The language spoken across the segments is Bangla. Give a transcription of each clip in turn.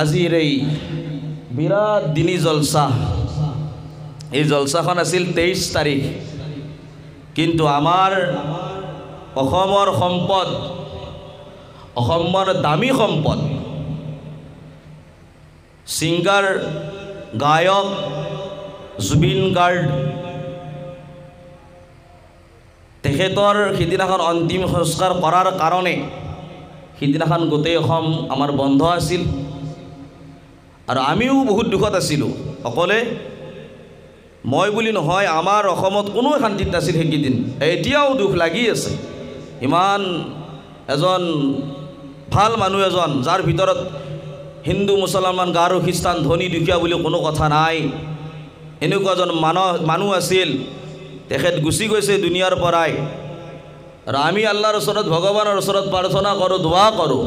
আজিৰ এই বিৰাট দিনী জলসা, এই জলসাখন আছিল 23 তাৰিখ। কিন্তু আমাৰ অসমৰ সম্পদ, অসমৰ দামী সম্পদ, ছিংগাৰ গায়ক জুবিন গাৰ্গ, তেখেতৰ সিদিনাখন অন্তিম সংস্কাৰ কৰাৰ কাৰণে সিদিনাখন গোটেই অসম আমাৰ বন্ধ আছিল আৰু আমিও বহুত দুখত আছিলোঁ। অকলে মই বুলি নহয়, আমাৰ অসমত কোনো শান্তিত নাছিল সেইকেইদিন। এতিয়াও দুখ লাগি আছে। ইমান এজন ভাল মানুহ এজন, যাৰ ভিতৰত হিন্দু মুছলমান গাৰো খ্ৰীষ্টান ধনী দুখীয়া বুলি কোনো কথা নাই, এনেকুৱা এজন মানুহ আছিল। তেখেত গুচি গৈছে দুনিয়াৰ পৰাই। আৰু আমি আল্লাহৰ ওচৰত, ভগৱানৰ ওচৰত প্ৰাৰ্থনা কৰোঁ, দোৱা কৰোঁ,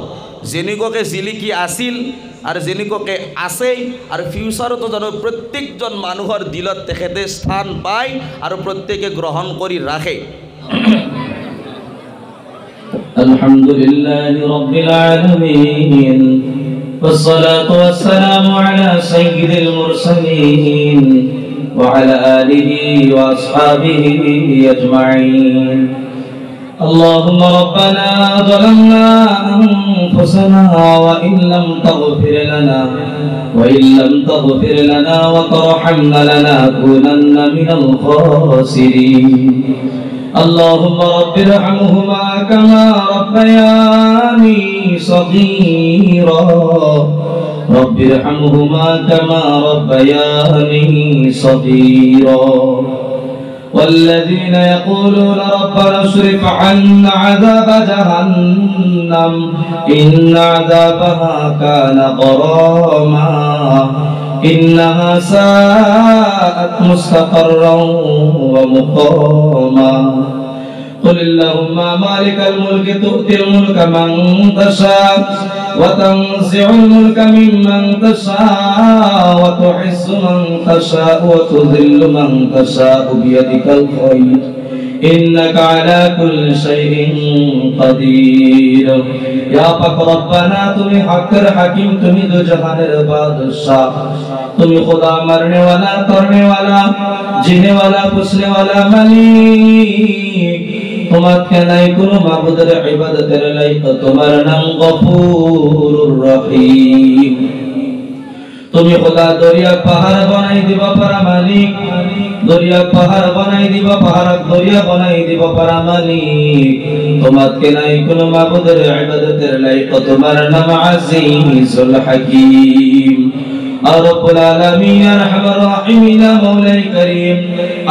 যেনেকুৱাকৈ জিলিকি আছিল আৰু যেনেকুৱাকৈ আছেই আৰু ফিউচাৰতো জানো প্ৰত্যেকজন মানুহৰ দিলত তেখেতে স্থান পায় আৰু প্ৰত্যেকে গ্ৰহণ কৰি ৰাখে। আলহামদুলিল্লাহি ৰাব্বিল আলামিন والصلاة والسلام على سيد المرسلين وعلى آله وأصحابه أجمعين. اللهم ربنا ظلمنا أنفسنا وإن لم تغفر لنا وترحمنا لنكونن من الخاسرين. اللهم رب ارحمهما كما ربياني صغيرا رب ارحمهما كما ربياني صغيرا. والذين يقولون ربنا اصرف عنا عذاب جهنم إن عذابها كان غراما إنها ساءت مستقرا ومقاما. قل اللهم مالك الملك تؤتي الملك من تشاء وتنزع الملك ممن تشاء وتعز من تشاء وتذل من تشاء بيدك الخير إنك على كل شيء قدير. يا পাক রব্বানা, তুমি হকের হাকিম, তুমি দু জাহানের বাদশাহ, তুমি খুদা মারনে वाला, करने वाला, जीने वाला, पूछने वाला मालिक। তোমার কেনাই কোনো মাবুদের ইবাদতের লায়ক, তোমার নাম গফুরুর রহিম। তুমি খোদা দরিয়া পাহাড় বানাই দিবা পারা মালিক, দরিয়া পাহাড় বানাই দিবা, পাহাড় দরিয়া বানাই দিবা পারা মালিক। তোমার কেনাই কোনো মাবুদের ইবাদতের লায়ক, তোমার নাম আজিজুল হাকীম। আর রব্বুল আলামিন আরহামার রাহিমিন মাওলাই করিম,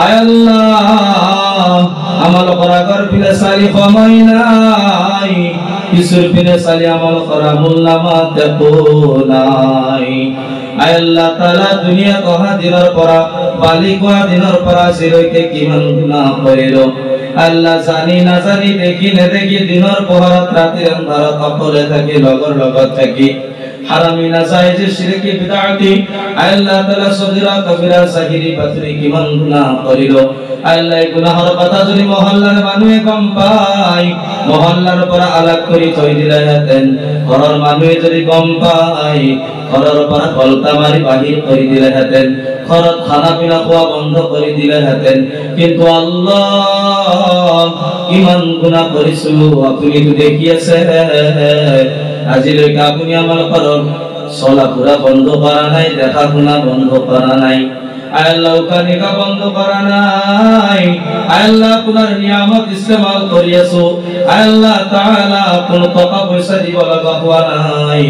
আয় আল্লাহ আমল করা কর ফিরে সালি সময় নাই, কিছুর ফিরে সালি আমল করা মুল্লামা দেখো নাই। আয় আল্লাহ তাআলা দুনিয়া কহা দিনের পরা বালি কোয়া দিনের পরা সিরইতে কিমান গুনাহ করিল আল্লাহ, জানি না জানি, দেখি না দেখি, দিনের পহরাত রাতের অন্ধকার অকলে থাকি, লগর লগত থাকি হারামি না জায়েজ শিরকি বিদআতি আল্লাহ তাআলা সগীরা কবিরা সাহিরি বাতরি কিমান গুনাহ করিল। আল্লাহ এই গুনাহর কথা যদি মহল্লার মানুষে গম পায়, মহল্লার পরা আলাপ করি থই দিলে হেতেন। ঘরের মানুষে যদি গম পায়, ঘরের পরা কলতা মারি বাহির করে দিলে হেতেন। ঘরত খানা পিনা খাওয়া বন্ধ করে দিলে হেতেন। কিন্তু আল্লাহ ইমান গুনাহ করিছো আপনি তো দেখিয়েছে। আজিলৈকে আপুনি আমাৰ ঘৰৰ চলা ফুৰা বন্ধ কৰা নাই, দেখা শুনা বন্ধ কৰা নাই, আল্লাহ উকানিকা বন্ধ কৰা নাই। আল্লাহ আপোনাৰ নিয়ামত ইস্তেমাল কৰি আছো, আল্লাহ তাআলা কোনো টকা পইচা দিব লগা হোৱা নাই।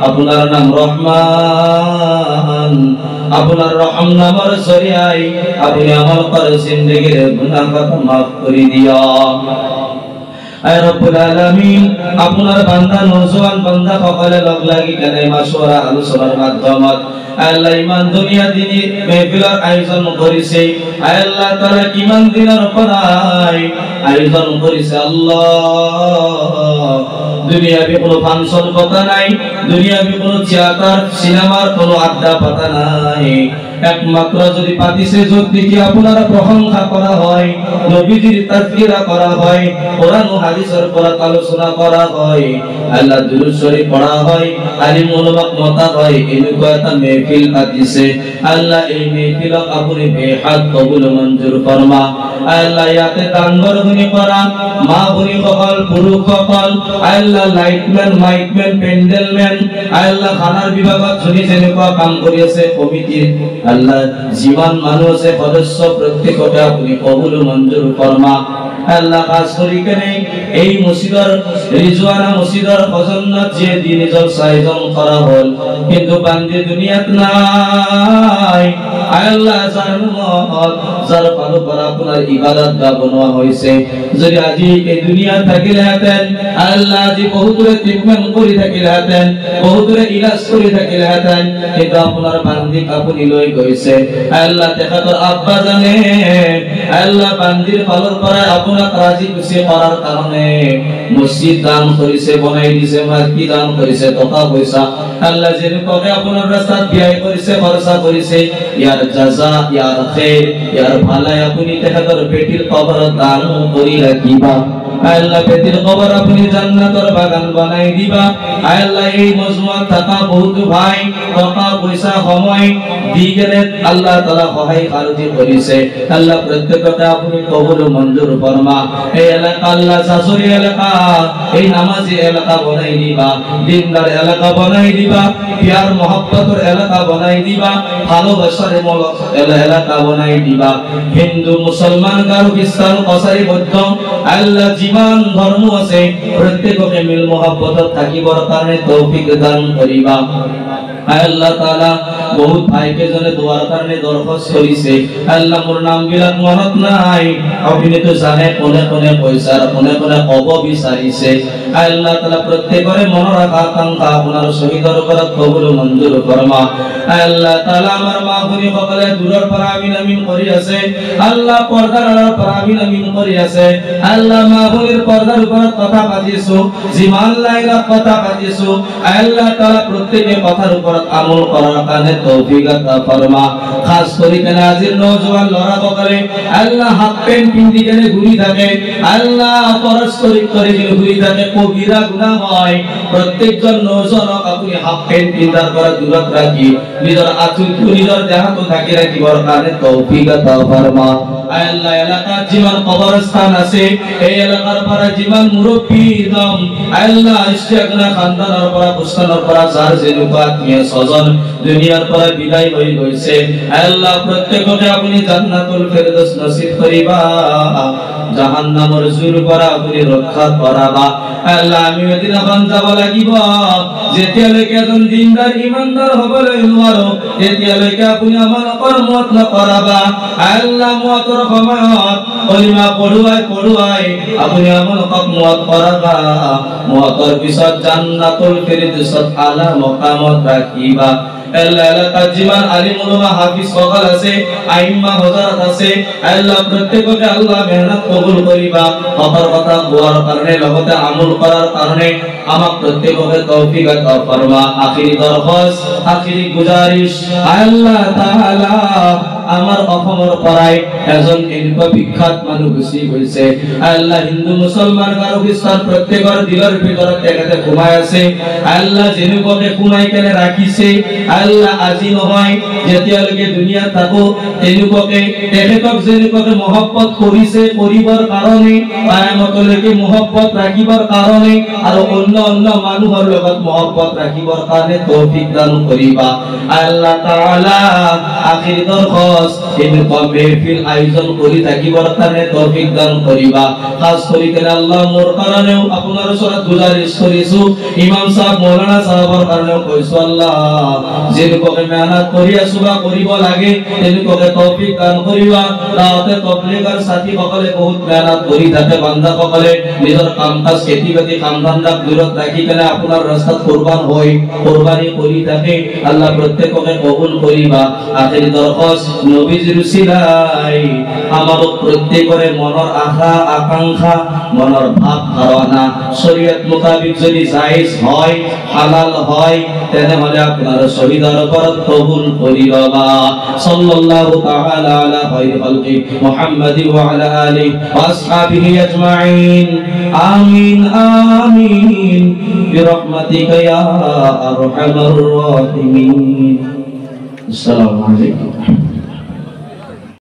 আপোনাৰ নাম ৰহমান, আপোনাৰ ৰহম নামৰ জৰিয়াই আপুনি আমাৰ জিন্দগীৰ গুনাহ মাফ কৰি দিয়ক। আয় রব্বুল আলামিন, আপনার বান্দা নওজোয়ান বান্দা সকলে লগ লাগি কেনে মাশওয়ারা আলোচনার মাধ্যমত আল্লাহ ইমান দুনিয়া দিনী মেহফিলৰ আয়োজন কৰিছে। আল্লাহ তাআলা কিমান দিনৰ পৰাই আয়োজন কৰিছে। আল্লাহ দুনিয়াবি কোনো ফাংশন পাতা নাই, দুনিয়াবি কোনো থিয়েটার সিনেমার কোনো আড্ডা পাতা নাই। একমাত্র যদি পাতিছে যদি কি আপনারা প্রশংসা করা হয়, নবীজির তাজকিরা করা হয়, কোরআন ও হাদিসের পড়া আলোচনা করা হয়, আল্লাহ দুরূদ শরীফ পড়া হয়, আলিম উলামা মতা হয়, এনেকুৱা এটা মেহফিল পাতিছে। আল্লাহ এই মেহফিলক আপুনি বেহাত কবুল মঞ্জুৰ ফৰমা। আল্লাহ ইয়াতে দান বৰগুনি কৰা মা ভনী সকল, পুৰুষ সকল, আল্লাহ লাইটমেন, মাইকমেন, পেন্ডেলমেন, আল্লাহ খানাৰ বিভাগত যোনে যেনেকুৱা কাম কৰি আছে কমিটিৰ, আল্লাহ যিমান মানুহ আছে সদস্য প্ৰত্যেককে আপুনি কবুল মঞ্জুৰ ফৰমা। আল্লাহ খাস করি কেনে এই মসজিদৰ রিজওয়ানা মসজিদৰ খজনত যে দিন জলসা আয়োজন করা হল, কিন্তু বান্দি দুনিয়াত নাই। আল্লাহ জান্নাত যার পালো para আপনার ইবাদত গা বনোৱা হৈছে, যদি আজি এই দুনিয়া থাকিলেহেঁতেন, আল্লাহ আজি বহুতৰে ট্রিটমেন্ট কৰি থাকিলেহেঁতেন, বহুতৰে ইলাজ কৰি থাকিলেহেঁতেন, কিন্তু আপোনাৰ বান্দিক আপুনি লৈ গৈছে। আল্লাহ তেখেতৰ আব্বা জানে আল্লাহ বান্দিৰ ফালৰ পৰা আপোনাক ৰাজি খুশি কৰাৰ কাৰণে মসজিদ দান কৰিছে, বনাই দিছে, মাটি দান কৰিছে, টকা পইচা আল্লাহ যেনেকুৱাকে আপোনাৰ ৰাস্তাত ব্যয় কৰিছে, খৰচা কৰিছে, ইয়াৰ জাজা, ইয়াৰ খেৰ, ইয়াৰ ভালাই আপুনি তেখেতৰ পেটিৰ কবৰত দান কৰি ৰাখিবা। আল্লাহ পেটির কবর আপনি জান্নাতের বাগান বানাই দিবা। আল্লাহ এই মজমুআত থাকা বহুত ভাই টাকা পয়সা সময় দি গেলে আল্লাহ তাআলা সহায় সারথি করিছে, আল্লাহ প্রত্যেকটা আপনি কবুল মঞ্জুর ফরমা। এই এলাকা আল্লাহ শাশুড়ি এলাকা, এই নামাজি এলাকা বানাই দিবা, দিনদার এলাকা বানাই দিবা, প্যার মহব্বতের এলাকা বানাই দিবা, ভালোবাসার এলাকা বানাই দিবা। হিন্দু মুসলমান কারো খ্রিস্টান কসাই বৌদ্ধ আল্লাহ জীবন ধর্ম আছে প্রত্যেককে মিল মহব্বতত থাকিবৰ কাৰণে তৌফিক দান কৰিবা। আল্লাহ তাআলা বহুত ভাইকে জনে দোয়ার কারণে দরখাস্ত করিছে, আল্লাহ মোর নাম বিলাক মনত নাই, আপনি তো জানে কোনে কোনে পয়সার কোনে কোনে কব বিচারিছে। আল্লাহ তাআলা প্রত্যেকরে মন রাখা আকাঙ্ক্ষা আপনার শহীদর উপর কবুল মঞ্জুর ফরমা। আল্লাহ তাআলা আমার মা ভনি সকলে দূরের পর আমিন আমিন করি আছে, আল্লাহ পর্দার পর আমিন আমিন করি আছে। আল্লাহ মা ভনির পর্দার উপর কথা পাতিছো, জিমান লাইলা কথা পাতিছো, আল্লাহ তাআলা প্রত্যেকে কথার উপর আমল করার কারণে তৌফিক আতা ফরমা। খাস করে কেন আজির নওজোয়ান লড়া বকরে আল্লাহ হাফ প্যান্ট পিন্দি কেন ঘুরি থাকে, আল্লাহ ফরজ করে কেন ঘুরি থাকে, কবিরা গুনাহ হয়। প্রত্যেকজন নওজোয়ানক আপনি হাফ প্যান্ট পিন্দার পর দূরত রাখি, নিজের আচুরটো নিজের দেহাত থাকি রাখিবার কারণে তৌফিক আতা ফরমা। আল্লাহ এলাকার জীবন কবরস্থান আছে, এই এলাকার পর জীবন মুরব্বী দম আল্লাহ ইস্তেগনা খানদানের পর বুস্তানের পর যার যেনুকা আত্মীয় স্বজন দুনিয়ার পর বিদায় হয়ে গইছে, আল্লাহ প্রত্যেককে আপনি জান্নাতুল ফেরদৌস নসিব করিবা, জাহান্নামের জুর পৰা আপনি রক্ষা কৰাবা। আল্লাহ আমি মদিনাখন যাব লাগিব, যেতিয়ালৈকে এজন দিনদার ইমানদার হবলৈ নোৱাৰো তেতিয়ালৈকে আপুনি আমাৰ কৰ্মত নকৰাবা। আল্লাহ মতৰ সময়ত কলিমা পঢ়ুৱাই আপুনি আমাক মত কৰাবা, মতৰ পিছত জান্নাতুল ফেরদৌসত আলা মকামত রাখিবা। আল্লাহ এলাকার জীবন আলিম উলামা হাফিজ সকল আছে, আইম্মা হযরত আছে, আল্লাহ প্রত্যেককে আল্লাহ মেহনত কবুল করিবা। কথার কথা কোয়ার কারণে লগতে আমল করার কারণে আমাক প্রত্যেককে তৌফিক আতা ফরমা। আখিরি দরখাস্ত, আখিরি গুজারিশ, আল্লাহ তাআলা আমার অসমৰ পৰাই এজন এনেকুৱা বিখ্যাত মানুহ গুচি গৈছে, আল্লাহ হিন্দু মুসলমান কাৰো খ্ৰীষ্টান প্ৰত্যেকৰ দিলৰ ভিতৰত তেখেতে ঘুমাই আছে, আল্লাহ যেনেকুৱাকে ঘুমাই কেনে ৰাখিছে, আল্লাহ আজি নহয় যেতিয়ালৈকে দুনিয়াত থাকো তেনেকুৱাকে তেখেতক যেনেকুৱাকে মহব্বত কৰিছে কৰিবৰ কাৰণে, কিয়ামতলৈকে মহব্বত ৰাখিবৰ কাৰণে আৰু অন্য অন্য মানুহৰ লগত মহব্বত ৰাখিবৰ কাৰণে তৌফিক দান কৰিবা। আল্লাহ তাআলা আখিৰি দৰখাস্ত এনেকুৱা মেহফিল আয়োজন কৰি থাকিবৰ কাৰণে তৌফিক দান কৰিবা। খাস কৰি কেনে আল্লাহ মোৰ কাৰণেও আপোনাৰ ওচৰত গুজাৰিশ কৰিছো, ইমাম সাহেব মৌলানা সাহেবৰ কাৰণেও কৈছো, আল্লাহ যেনেকুৱাকে মেহনত কৰি আছো বা কৰিব লাগে তেনেকুৱাকে তৌফিক দান কৰিবা। তাতে তবলিগৰ সাথী সকলে বহুত মেহনত কৰি থাকে, বান্দা সকলে নিজৰ কাম কাজ খেতি বাতি কাম ধান্দাক দূৰত ৰাখি কেনে আপোনাৰ ৰাস্তাত কোৰবানী কৰি থাকে, আল্লাহ প্ৰত্যেককে কবুল কৰিবা। আখিৰি দৰখাস্ত নবীজির উসিলাই আমার প্রত্যেকরে মনের আশা আকাঙ্ক্ষা মনের ভাব ধারণা শরীয়ত মোতাবেক যদি জায়েজ হয় হালাল হয় তাহলে আপনার শহীদের উপর কবুল করি বাবা সাল্লাল্লাহু তাআলা আলা খায়রি খালকি মুহাম্মাদি ওয়া আলা আলিহি ওয়া আসহাবিহি আজমাইন আমিন আমিন বিরহমাতিকা ইয়া আরহামার রাহিমিন। আসসালামু আলাইকুম।